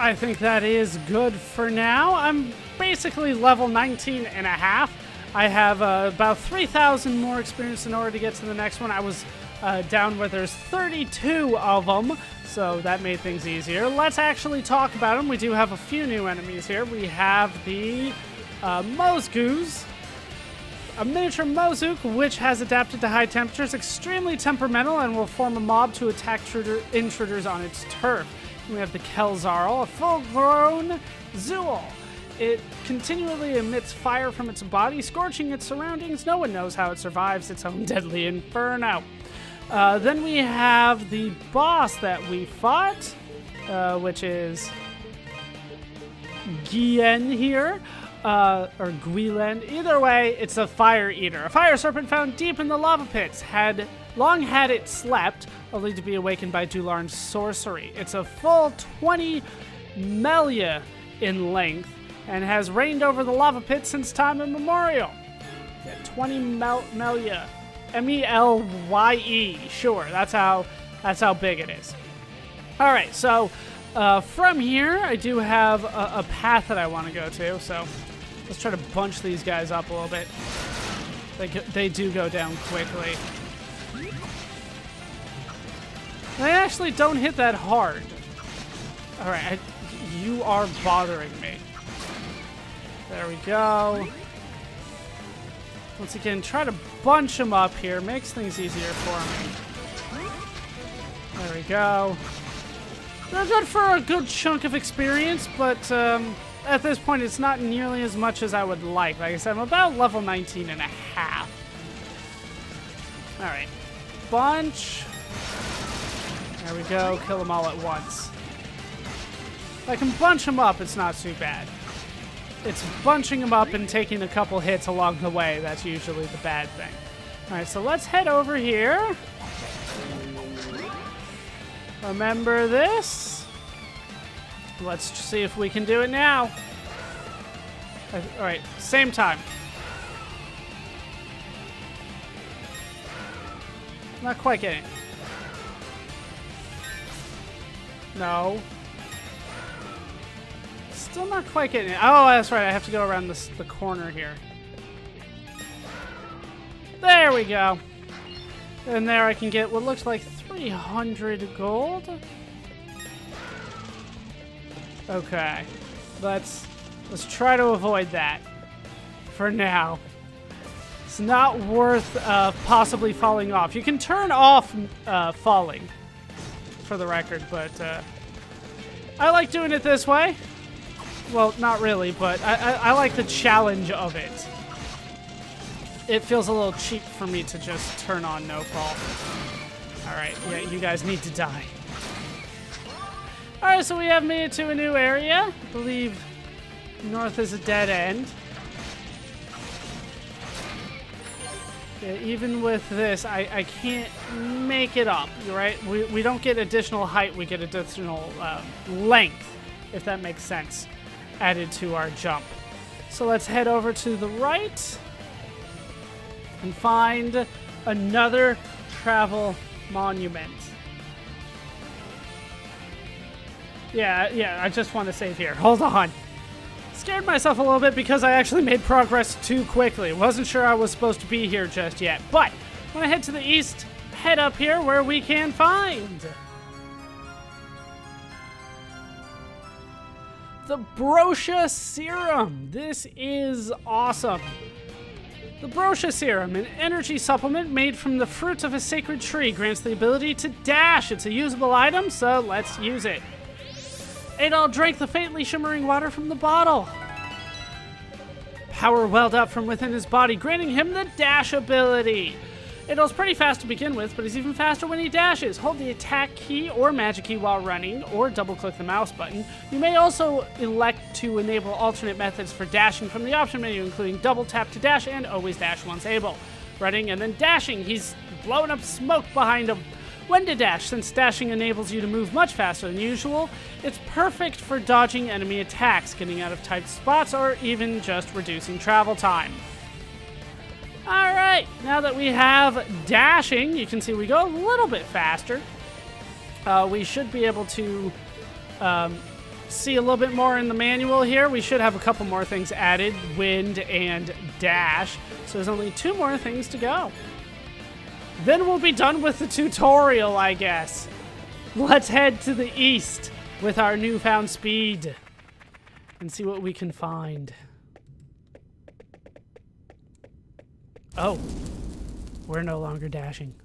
I think that is good for now. I'm basically level 19 and a half. I have about 3,000 more experience in order to get to the next one. I was down where there's 32 of them, so that made things easier. Let's actually talk about them. We do have a few new enemies here. We have the Mozgoos, a miniature Mozook, which has adapted to high temperatures, extremely temperamental, and will form a mob to attack intruders on its turf. We have the Kelzarl, a full-grown Zool. It continually emits fire from its body, scorching its surroundings. No one knows how it survives its own deadly inferno. Then we have the boss that we fought, which is Gien here, or Guilen. Either way, it's a fire eater. A fire serpent found deep in the lava pits. Long had it slept, only to be awakened by Dularn's sorcery. It's a full 20 melia in length and has reigned over the lava pit since time immemorial. Yeah, 20 melia. M-E-L-Y-E. Sure, that's how big it is. All right, so from here, I do have a path that I want to go to, so let's try to bunch these guys up a little bit. They do go down quickly. They actually don't hit that hard. All right, you are bothering me. There we go. Once again, try to bunch them up here. Makes things easier for me. There we go. They're good for a good chunk of experience, but at this point, it's not nearly as much as I would like. Like I said, I'm about level 19 and a half. All right. Bunch. There we go. Kill them all at once. If I can bunch them up, it's not too bad. It's bunching them up and taking a couple hits along the way. That's usually the bad thing. All right, so let's head over here. Remember this. Let's see if we can do it now. All right, same time. Not quite getting it. No. Still not quite getting it. Oh, that's right. I have to go around the corner here. There we go. And there I can get what looks like 300 gold. Okay. Let's try to avoid that for now. It's not worth possibly falling off. You can turn off falling, for the record, but I like doing it this way. Well, not really, but I like the challenge of it. It feels a little cheap for me to just turn on no fall. All right, yeah, you guys need to die. All right, so we have made it to a new area. I believe north is a dead end. Yeah, even with this, I can't make it up, right? We don't get additional height, we get additional length, if that makes sense, added to our jump. So let's head over to the right and find another travel monument. Yeah, I just want to save here. Hold on. Scared myself a little bit because I actually made progress too quickly. Wasn't sure I was supposed to be here just yet. But when I head to the east, head up here where we can find the Brosha Serum. This is awesome. The Brosha Serum, an energy supplement made from the fruit of a sacred tree, grants the ability to dash. It's a usable item, so let's use it. Adol drank the faintly shimmering water from the bottle. Power welled up from within his body, granting him the dash ability. Adol's pretty fast to begin with, but he's even faster when he dashes. Hold the attack key or magic key while running, or double-click the mouse button. You may also elect to enable alternate methods for dashing from the option menu, including double tap to dash and always dash once able. Running and then dashing. He's blowing up smoke behind him. When to dash, since dashing enables you to move much faster than usual, it's perfect for dodging enemy attacks, getting out of tight spots, or even just reducing travel time. Alright, now that we have dashing, you can see we go a little bit faster. We should be able to see a little bit more in the manual here. We should have a couple more things added, wind and dash. So there's only 2 more things to go. Then we'll be done with the tutorial, I guess. Let's head to the east with our newfound speed and see what we can find. Oh, we're no longer dashing.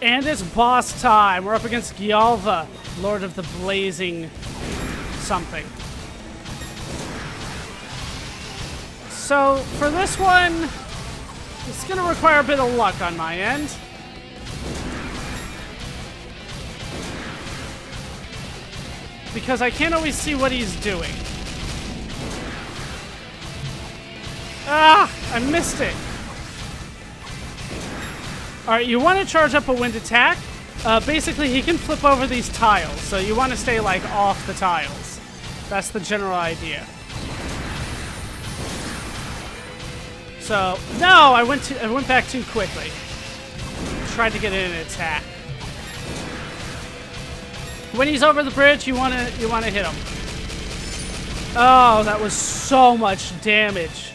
And it's boss time. We're up against Gyalva, Lord of the Blazing something. So for this one, it's going to require a bit of luck on my end. Because I can't always see what he's doing. Ah, I missed it. Alright, you want to charge up a wind attack. Basically, he can flip over these tiles, so you want to stay, like, off the tiles. That's the general idea. So, no, I went back too quickly. Tried to get in an attack. When he's over the bridge, you want to hit him. Oh, that was so much damage.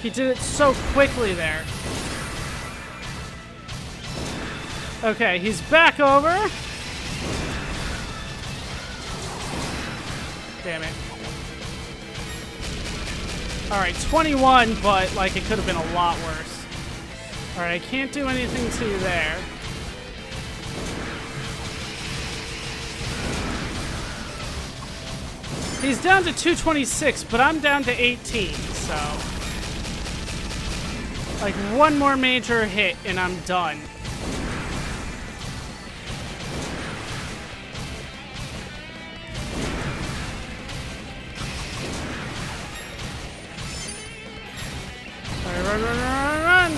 He did it so quickly there. Okay, he's back over. Damn it. Alright, 21, but, like, it could have been a lot worse. Alright, I can't do anything to you there. He's down to 226, but I'm down to 18, so... like, one more major hit, and I'm done. Run.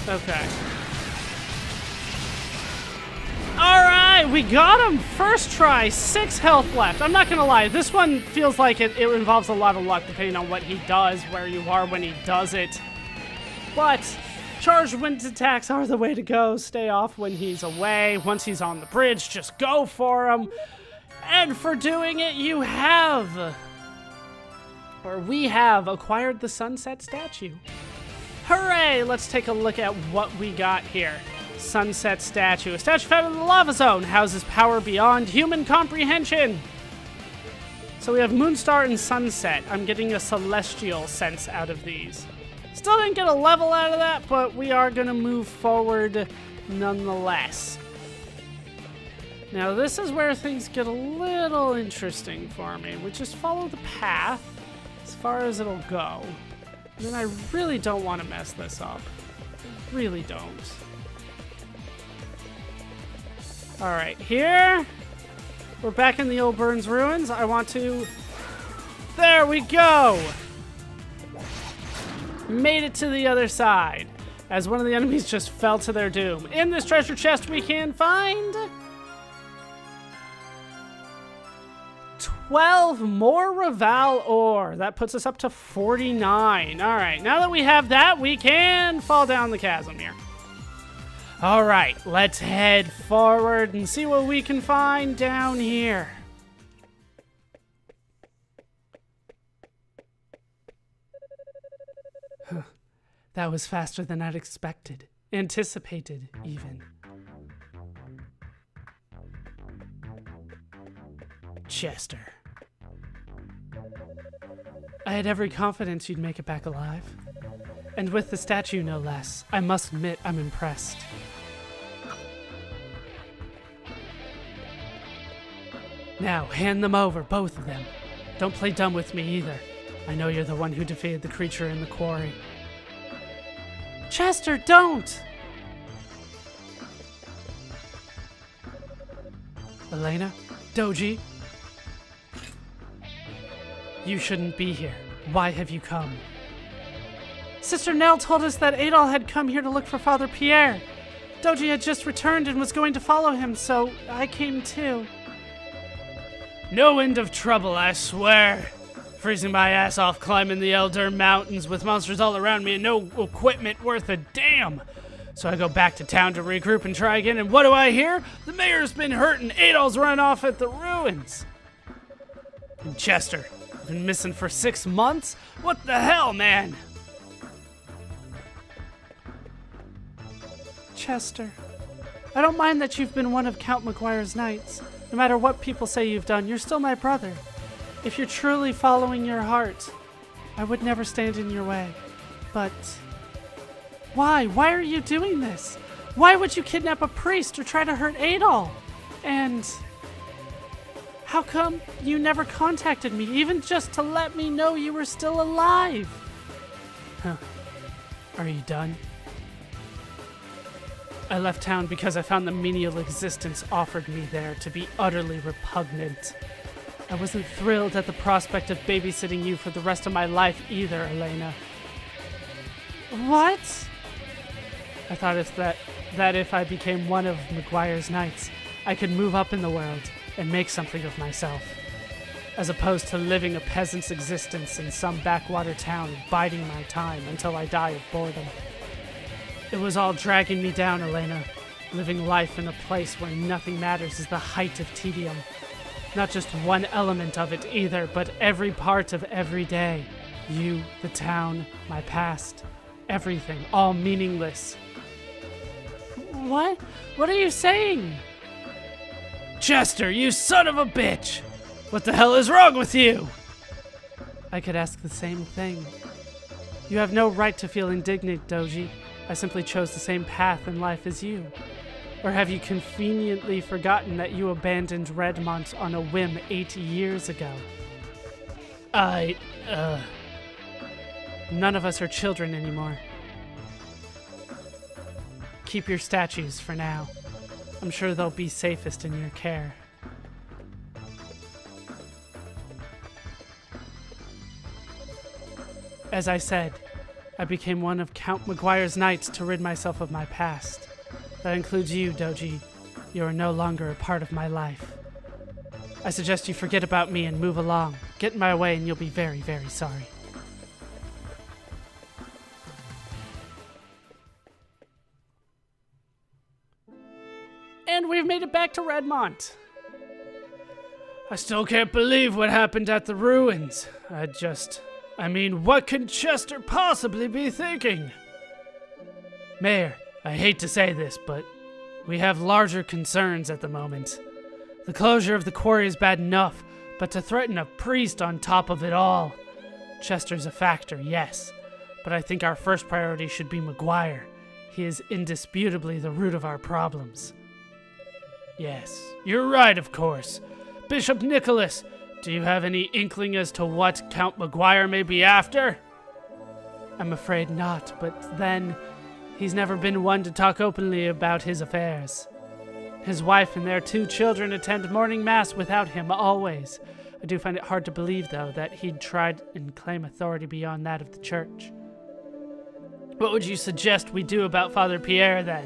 Okay. Alright, we got him! First try, 6 health left. I'm not gonna lie, this one feels like it involves a lot of luck depending on what he does, where you are when he does it. But charged wind attacks are the way to go. Stay off when he's away. Once he's on the bridge, just go for him. And for doing it, you have... or we have acquired the Sunset Statue. Hooray! Let's take a look at what we got here. Sunset Statue. A statue found in the lava zone. Houses power beyond human comprehension. So we have Moonstar and Sunset. I'm getting a celestial sense out of these. Still didn't get a level out of that, but we are going to move forward nonetheless. Now this is where things get a little interesting for me. We just follow the path as far as it'll go. And then I really don't want to mess this up. I really don't. Alright, here. We're back in the old Burns ruins. I want to... there we go! Made it to the other side. As one of the enemies just fell to their doom. In this treasure chest we can find... 12 more Raval ore. That puts us up to 49. Alright, now that we have that, we can fall down the chasm here. Alright, let's head forward and see what we can find down here. Huh. That was faster than I'd expected. Anticipated, even. Chester. I had every confidence you'd make it back alive. And with the statue, no less. I must admit, I'm impressed. Now, hand them over, both of them. Don't play dumb with me either. I know you're the one who defeated the creature in the quarry. Chester, don't! Elena? Doji? You shouldn't be here. Why have you come? Sister Nell told us that Adol had come here to look for Father Pierre. Doji had just returned and was going to follow him, so I came too. No end of trouble, I swear. freezing my ass off climbing the Elder Mountains with monsters all around me and no equipment worth a damn. So I go back to town to regroup and try again, and what do I hear? The mayor's been hurt and Adol's run off at the ruins. And Chester, been missing for 6 months? What the hell, man? Chester, I don't mind that you've been one of Count McGuire's knights. No matter what people say you've done, you're still my brother. If you're truly following your heart, I would never stand in your way. But why? Why are you doing this? Why would you kidnap a priest or try to hurt Adol? And how come you never contacted me, even just to let me know you were still alive? Huh. Are you done? I left town because I found the menial existence offered me there to be utterly repugnant. I wasn't thrilled at the prospect of babysitting you for the rest of my life either, Elena. What? I thought that if I became one of McGuire's knights, I could move up in the world and make something of myself, as opposed to living a peasant's existence in some backwater town, biding my time until I die of boredom. It was all dragging me down, Elena. Living life in a place where nothing matters is the height of tedium. Not just one element of it either, but every part of every day. You, the town, my past, everything, all meaningless. What? What are you saying? Chester, you son of a bitch! What the hell is wrong with you? I could ask the same thing. You have no right to feel indignant, Doji. I simply chose the same path in life as you. Or have you conveniently forgotten that you abandoned Redmont on a whim 8 years ago? None of us are children anymore. Keep your statues for now. I'm sure they'll be safest in your care. As I said, I became one of Count McGuire's knights to rid myself of my past. That includes you, Doji. You are no longer a part of my life. I suggest you forget about me and move along. Get in my way and you'll be very, very sorry. And we've made it back to Redmont. I still can't believe what happened at the ruins. What could Chester possibly be thinking? Mayor, I hate to say this, but we have larger concerns at the moment. The closure of the quarry is bad enough, but to threaten a priest on top of it all. Chester's a factor, yes, but I think our first priority should be McGuire. He is indisputably the root of our problems. Yes, you're right, of course. Bishop Nicholas, do you have any inkling as to what Count McGuire may be after? I'm afraid not, but then he's never been one to talk openly about his affairs. His wife and their 2 children attend morning mass without him always. I do find it hard to believe, though, that he'd tried and claim authority beyond that of the church. What would you suggest we do about Father Pierre, then?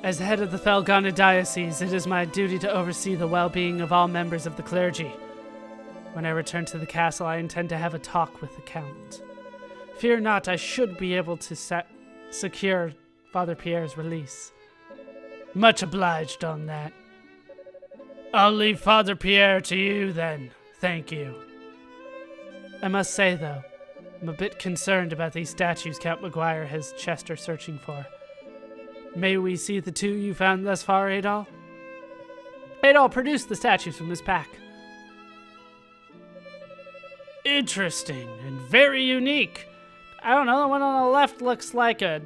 As head of the Felghana diocese, it is my duty to oversee the well-being of all members of the clergy. When I return to the castle, I intend to have a talk with the Count. Fear not, I should be able to secure Father Pierre's release. Much obliged on that. I'll leave Father Pierre to you, then. Thank you. I must say, though, I'm a bit concerned about these statues Count McGuire has Chester searching for. May we see the 2 you found thus far, Adol? Adol, produce the statues from this pack. Interesting and very unique. I don't know, the one on the left looks like a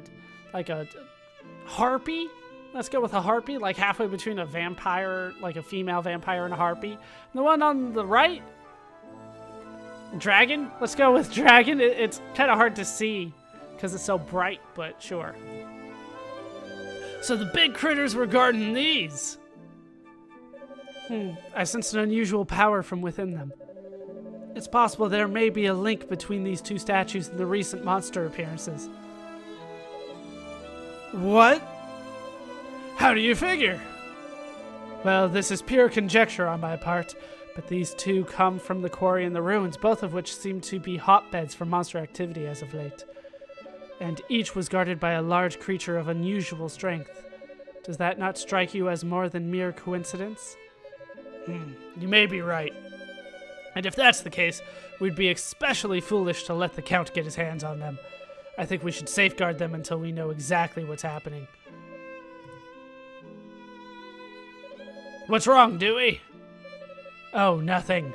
harpy. Let's go with a harpy, like halfway between a vampire, like a female vampire and a harpy. And the one on the right, dragon. Let's go with dragon. It's kind of hard to see because it's so bright, but sure. So the big critters were guarding these. I sensed an unusual power from within them. It's possible there may be a link between these 2 statues and the recent monster appearances. What? How do you figure? Well, this is pure conjecture on my part, but these two come from the quarry and the ruins, both of which seem to be hotbeds for monster activity as of late. And each was guarded by a large creature of unusual strength. Does that not strike you as more than mere coincidence? You may be right. And if that's the case, we'd be especially foolish to let the Count get his hands on them. I think we should safeguard them until we know exactly what's happening. What's wrong, Dewey? Oh, nothing.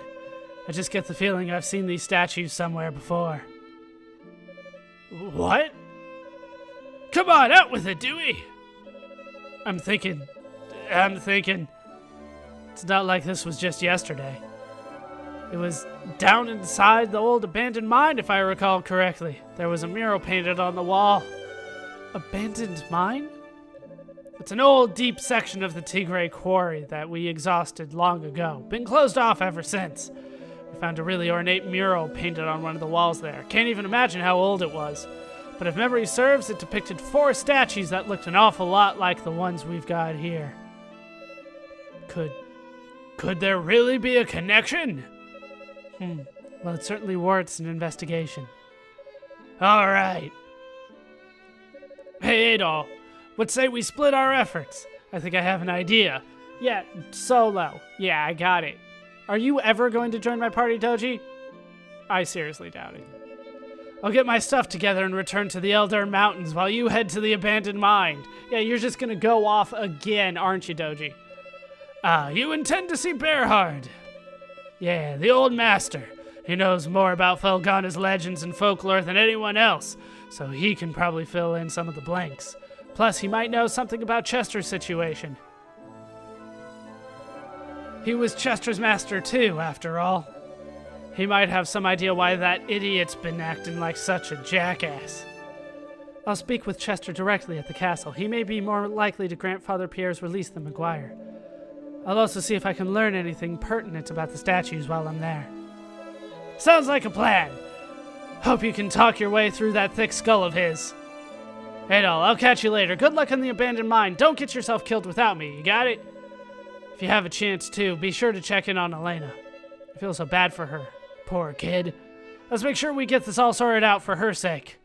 I just get the feeling I've seen these statues somewhere before. What? Come on, out with it, Dewey! I'm thinking. It's not like this was just yesterday. It was down inside the old abandoned mine, if I recall correctly. There was a mural painted on the wall. Abandoned mine? It's an old, deep section of the Tigray quarry that we exhausted long ago. Been closed off ever since. We found a really ornate mural painted on one of the walls there. Can't even imagine how old it was. But if memory serves, it depicted 4 statues that looked an awful lot like the ones we've got here. Could there really be a connection? Well, it certainly warrants an investigation. All right. Hey, Adol, what say we split our efforts? I think I have an idea. Yeah, solo. Yeah, I got it. Are you ever going to join my party, Doji? I seriously doubt it. I'll get my stuff together and return to the Elder Mountains while you head to the abandoned mine. Yeah, you're just gonna go off again, aren't you, Doji? You intend to see Bearhard? Yeah, the old master. He knows more about Felghana's legends and folklore than anyone else, so he can probably fill in some of the blanks. Plus, he might know something about Chester's situation. He was Chester's master too, after all. He might have some idea why that idiot's been acting like such a jackass. I'll speak with Chester directly at the castle. He may be more likely to grant Father Pierre's release than Maguire. I'll also see if I can learn anything pertinent about the statues while I'm there. Sounds like a plan. Hope you can talk your way through that thick skull of his. Adol, I'll catch you later. Good luck in the abandoned mine. Don't get yourself killed without me, you got it? If you have a chance to, be sure to check in on Elena. I feel so bad for her. Poor kid. Let's make sure we get this all sorted out for her sake.